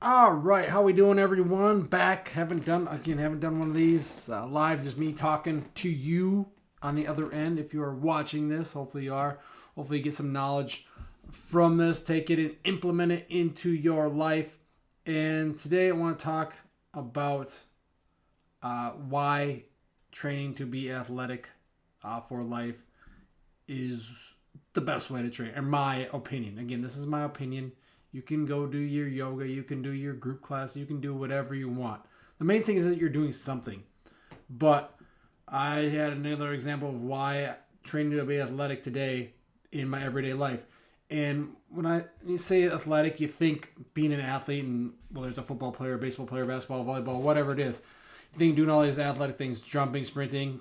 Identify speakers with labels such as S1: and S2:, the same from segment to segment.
S1: All right, how we doing, everyone? Back. Haven't done one of these live. Just me talking to you on the other end. If you are watching this, hopefully you are. Hopefully you get some knowledge from this. Take it and implement it into your life. And today I want to talk about why training to be athletic for life is the best way to train, in my opinion. Again, this is my opinion. You can go do your yoga, you can do your group class, you can do whatever you want. The main thing is that you're doing something. But I had another example of why training to be athletic today in my everyday life. And when you say athletic, you think being an athlete, and whether it's a football player, baseball player, basketball, volleyball, whatever it is. You think doing all these athletic things, jumping, sprinting,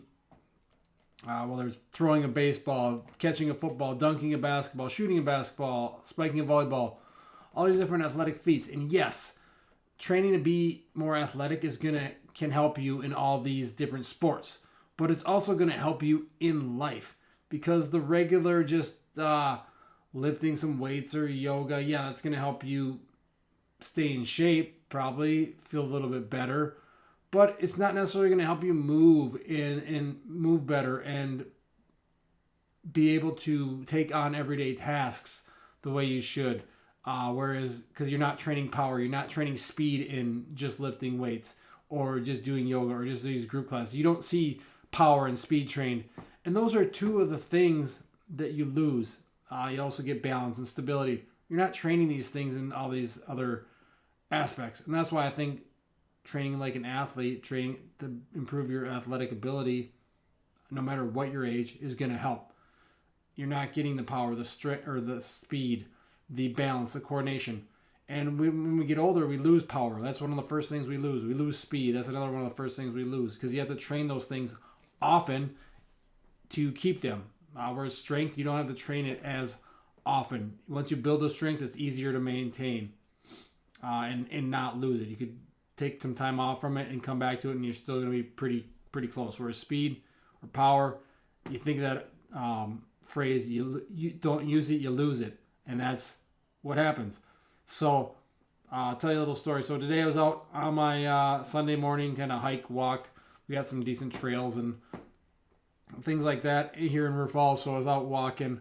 S1: whether it's throwing a baseball, catching a football, dunking a basketball, shooting a basketball, spiking a volleyball, all these different athletic feats. And yes, training to be more athletic can help you in all these different sports, but it's also gonna help you in life, because the regular just lifting some weights or yoga, yeah, that's gonna help you stay in shape, probably feel a little bit better, but it's not necessarily gonna help you move and move better and be able to take on everyday tasks the way you should. Whereas, because you're not training power, you're not training speed in just lifting weights or just doing yoga or just these group classes. You don't see power and speed trained. And those are two of the things that you lose. You also get balance and stability. You're not training these things in all these other aspects. And that's why I think training like an athlete, training to improve your athletic ability, no matter what your age, is going to help. You're not getting the power, the strength, or the speed, the balance, the coordination. And when we get older, we lose power. That's one of the first things we lose. We lose speed. That's another one of the first things we lose, because you have to train those things often to keep them. Whereas strength, you don't have to train it as often. Once you build the strength, it's easier to maintain and not lose it. You could take some time off from it and come back to it, and you're still going to be pretty close. Whereas speed or power, you think that phrase, you don't use it, you lose it. And that's what happens. So I'll tell you a little story. So today I was out on my Sunday morning kind of hike, walk. We got some decent trails and things like that here in River Falls. So I was out walking.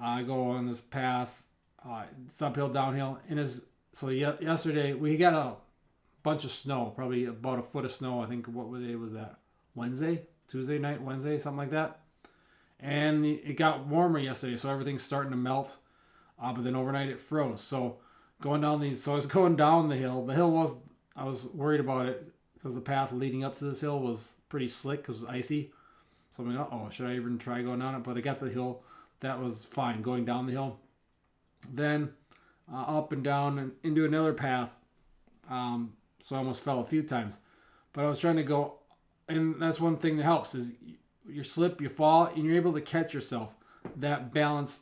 S1: I go on this path. It's uphill, downhill. Yesterday we got a bunch of snow, probably about a foot of snow. I think, what day was that? Tuesday night, Wednesday, something like that. And it got warmer yesterday, so everything's starting to melt. But then overnight it froze. So I was going down the hill. I was worried about it because the path leading up to this hill was pretty slick because it was icy. So I'm like, should I even try going down it? But I got to the hill. That was fine, going down the hill. Then up and down and into another path. So I almost fell a few times. But I was trying to go, and that's one thing that helps is you slip, you fall, and you're able to catch yourself. That balance,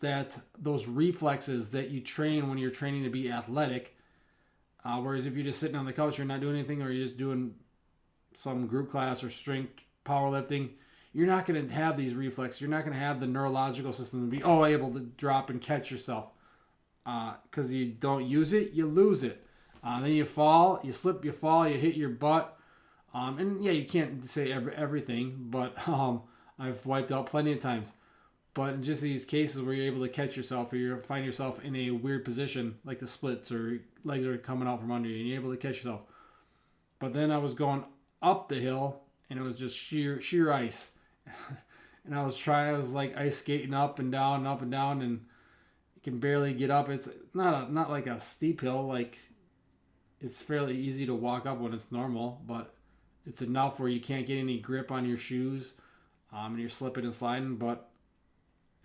S1: those reflexes that you train when you're training to be athletic. Whereas if you're just sitting on the couch, you're not doing anything, or you're just doing some group class or strength powerlifting, you're not going to have these reflexes. You're not going to have the neurological system to be able to drop and catch yourself. Because you don't use it, you lose it. Then you fall, you slip, you fall, you hit your butt. And yeah, you can't say everything, but I've wiped out plenty of times. But in just these cases where you're able to catch yourself, or you find yourself in a weird position, like the splits, or legs are coming out from under you, and you're able to catch yourself. But then I was going up the hill, and it was just sheer ice. And I was like ice skating up and down, and you can barely get up. It's not like a steep hill, like it's fairly easy to walk up when it's normal, but it's enough where you can't get any grip on your shoes, and you're slipping and sliding,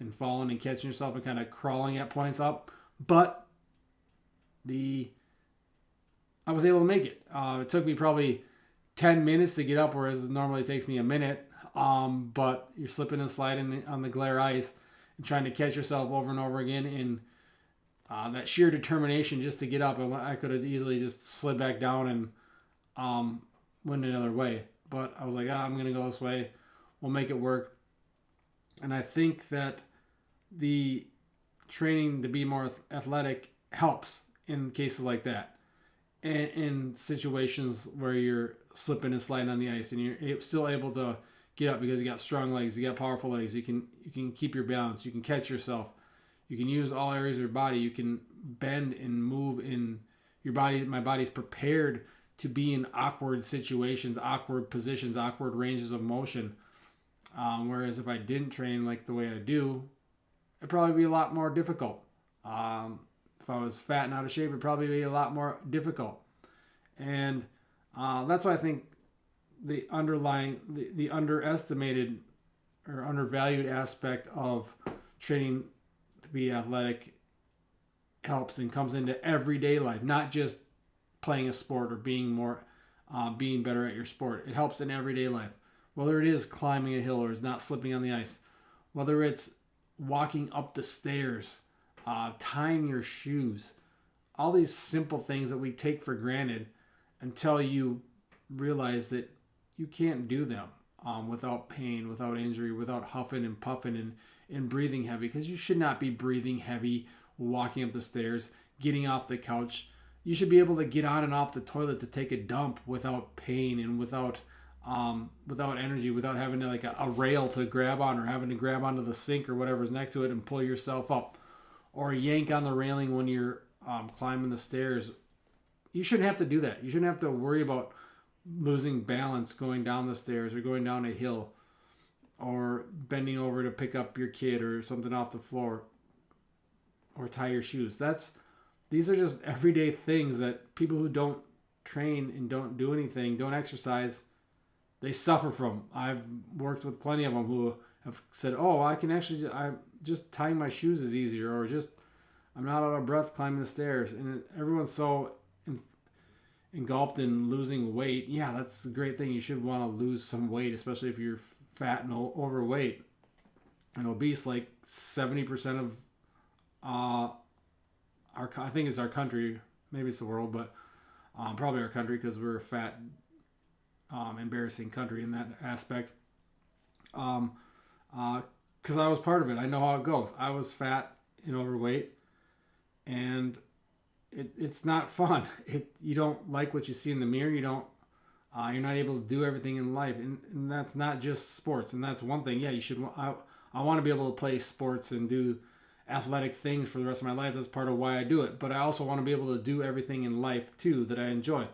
S1: and falling and catching yourself and kind of crawling at points up. But I was able to make it. It took me probably 10 minutes to get up, whereas normally it takes me a minute. But you're slipping and sliding on the glare ice and trying to catch yourself over and over again. And that sheer determination just to get up, I could have easily just slid back down and went another way. But I was like, I'm going to go this way. We'll make it work. And I think that the training to be more athletic helps in cases like that. in situations where you're slipping and sliding on the ice, and you're still able to get up because you got strong legs, you got powerful legs. You can keep your balance. You can catch yourself. You can use all areas of your body. You can bend and move in your body. My body's prepared to be in awkward situations, awkward positions, awkward ranges of motion. Whereas if I didn't train like the way I do, it'd probably be a lot more difficult. If I was fat and out of shape, it'd probably be a lot more difficult. And that's why I think the underestimated or undervalued aspect of training to be athletic helps and comes into everyday life, not just playing a sport or being better at your sport. It helps in everyday life, whether it is climbing a hill or is not slipping on the ice, whether it's walking up the stairs, tying your shoes, all these simple things that we take for granted until you realize that you can't do them without pain, without injury, without huffing and puffing and breathing heavy, because you should not be breathing heavy walking up the stairs, getting off the couch. You should be able to get on and off the toilet to take a dump without pain and without energy, without having to like a rail to grab on or having to grab onto the sink or whatever's next to it and pull yourself up, or yank on the railing when you're climbing the stairs. You shouldn't have to do that. You shouldn't have to worry about losing balance going down the stairs or going down a hill or bending over to pick up your kid or something off the floor or tie your shoes. These are just everyday things that people who don't train and don't do anything, don't exercise, they suffer from. I've worked with plenty of them who have said, "Oh, I'm just tying my shoes is easier," or just I'm not out of breath climbing the stairs. And everyone's so engulfed in losing weight. Yeah, that's a great thing. You should want to lose some weight, especially if you're fat and overweight and obese. Like 70% of I think it's our country, maybe it's the world, but probably our country, because we're a fat, embarrassing country in that aspect. Because I was part of it. I know how it goes. I was fat and overweight, and it's not fun. You don't like what you see in the mirror. You're not able to do everything in life, and that's not just sports. And that's one thing. Yeah, you should. I want to be able to play sports and do athletic things for the rest of my life. That's part of why I do it. But I also want to be able to do everything in life too that I enjoy.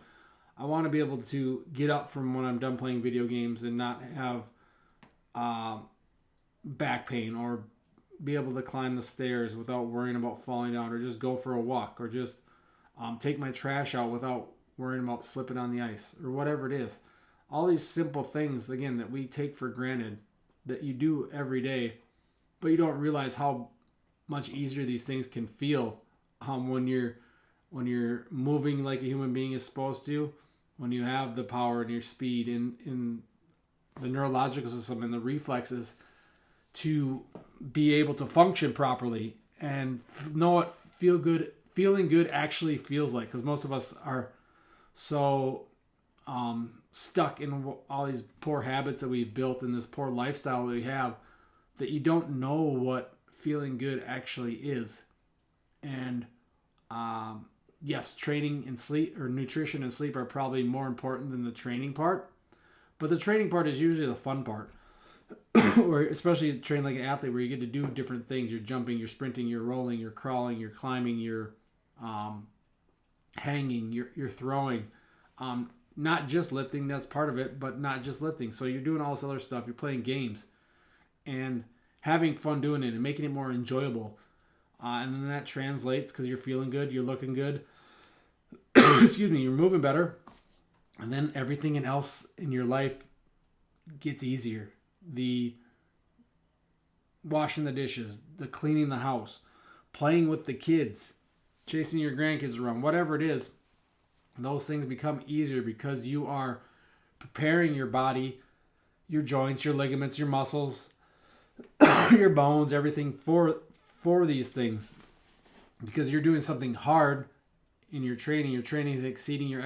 S1: I want to be able to get up from when I'm done playing video games and not have back pain, or be able to climb the stairs without worrying about falling down, or just go for a walk, or just take my trash out without worrying about slipping on the ice, or whatever it is. All these simple things, again, that we take for granted, that you do every day, but you don't realize how much easier these things can feel when you're moving like a human being is supposed to, when you have the power and your speed in the neurological system and the reflexes to be able to function properly and know what feeling good actually feels like. Because most of us are so stuck in all these poor habits that we've built and this poor lifestyle that we have, that you don't know what feeling good actually is. And yes, training and sleep, or nutrition and sleep, are probably more important than the training part. But the training part is usually the fun part. Or especially train like an athlete, where you get to do different things. You're jumping, you're sprinting, you're rolling, you're crawling, you're climbing, you're hanging, you're throwing. Not just lifting, that's part of it, but not just lifting. So you're doing all this other stuff. You're playing games and having fun doing it and making it more enjoyable. And then that translates, because you're feeling good, you're looking good. Excuse me, you're moving better. And then everything else in your life gets easier. The washing the dishes, the cleaning the house, playing with the kids, chasing your grandkids around, whatever it is, those things become easier because you are preparing your body, your joints, your ligaments, your muscles, your bones, everything for these things, because you're doing something hard in your training. Your training is exceeding your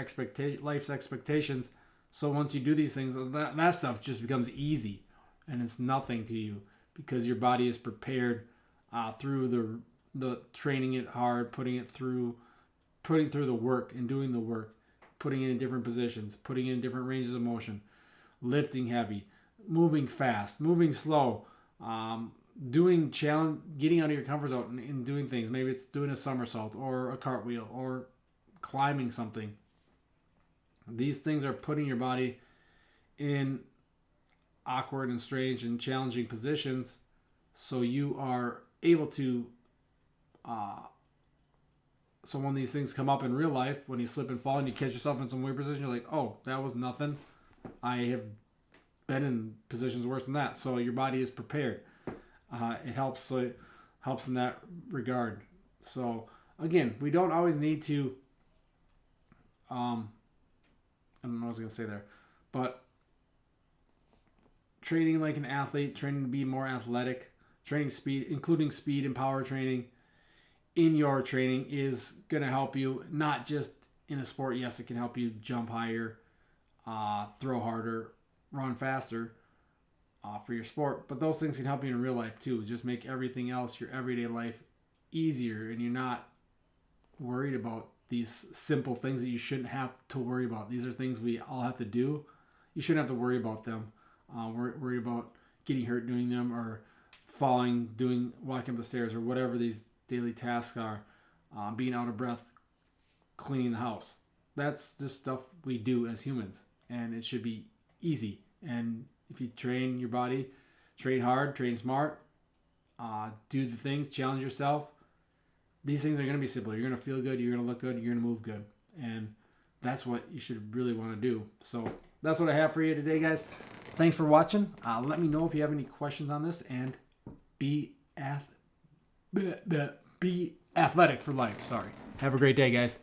S1: life's expectations. So once you do these things, that stuff just becomes easy, and it's nothing to you, because your body is prepared through the training it hard, putting it through putting through the work and doing the work, putting it in different positions, putting it in different ranges of motion, lifting heavy, moving fast, moving slow, doing challenge, getting out of your comfort zone and doing things. Maybe it's doing a somersault or a cartwheel or climbing something. These things are putting your body in awkward and strange and challenging positions, so you are able to so when these things come up in real life, when you slip and fall and you catch yourself in some weird position, you're like, oh, that was nothing. I have been in positions worse than that. So your body is prepared. It helps in that regard. So again, we don't always need to I don't know what I was going to say there, but training like an athlete, training to be more athletic, training speed, including speed and power training in your training is going to help you, not just in a sport. Yes, it can help you jump higher, throw harder, run faster for your sport, but those things can help you in real life too. Just make everything else, your everyday life, easier, and you're not worried about these simple things that you shouldn't have to worry about. These are things we all have to do. You shouldn't have to worry about them. Worry about getting hurt doing them, or falling, walking up the stairs, or whatever these daily tasks are. Being out of breath, cleaning the house. That's just stuff we do as humans, and it should be easy. And if you train your body, train hard, train smart, do the things, challenge yourself, these things are going to be simple. You're going to feel good, you're going to look good, you're going to move good. And that's what you should really want to do. So that's what I have for you today, guys. Thanks for watching. Let me know if you have any questions on this, and be athletic for life. Sorry. Have a great day, guys.